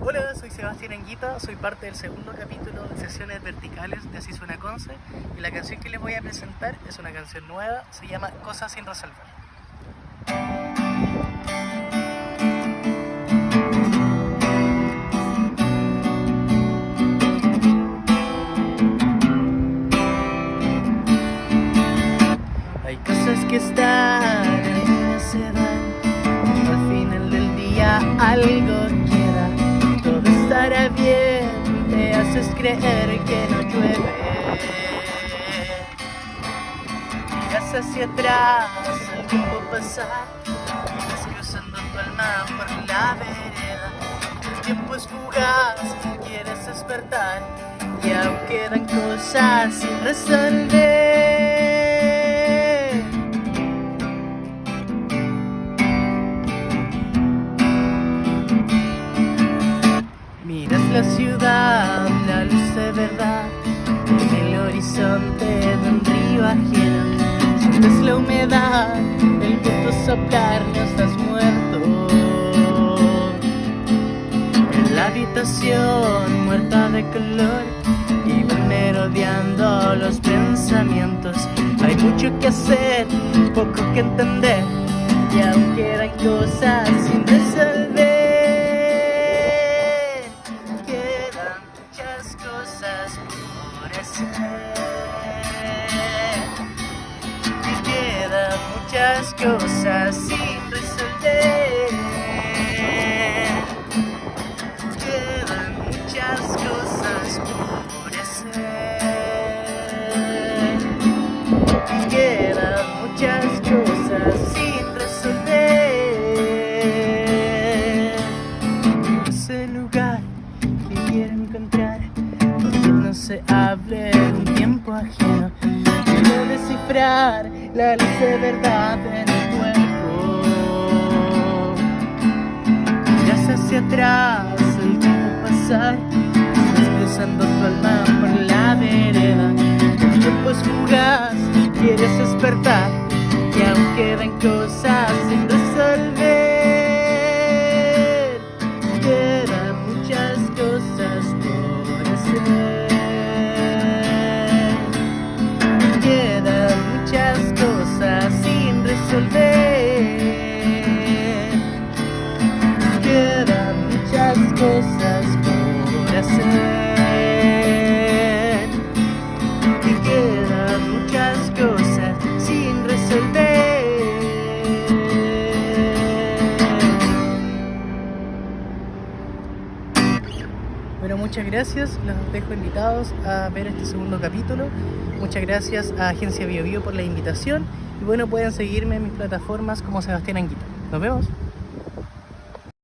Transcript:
Hola, soy Sebastián Anguita, soy parte del segundo capítulo de Sesiones Verticales de Así Suena Conce y la canción que les voy a presentar es una canción nueva, se llama Cosas sin resolver. Hay cosas que están y se van, al final del día algo queda. Todo estará bien, te haces creer que no llueve. Miras hacia atrás, el tiempo pasa, vas cruzando tu alma por la vereda. El tiempo es fugaz, quieres despertar y aún quedan cosas sin resolver. Miras la ciudad, la luz de verdad, en el horizonte de un río ajeno. Sientes la humedad, el viento soplar, no estás muerto. En la habitación muerta de color y van merodeando los pensamientos. Hay mucho que hacer, poco que entender y aún quedan cosas sin resolver. Cosas por hacer y quedan muchas cosas sin resolver. Quedan muchas cosas por hacer y quedan muchas cosas sin resolver. Ese lugar que quiero encontrar, no se hable de un tiempo ajeno. Quiero descifrar la luz de verdad en el cuerpo. Miras hacia atrás, el tiempo pasar, vas cruzando tu alma por la vereda. El tiempo es fugaz, quieres despertar y aún quedan cosas sin resolver. Quedan muchas cosas por hacer. Muchas cosas sin resolver. Quedan muchas cosas por hacer. Y quedan muchas cosas sin resolver. Bueno, muchas gracias, los dejo invitados a ver este segundo capítulo. Muchas gracias a Agencia Bio Bio por la invitación y bueno, pueden seguirme en mis plataformas como Sebastián Anguita. Nos vemos.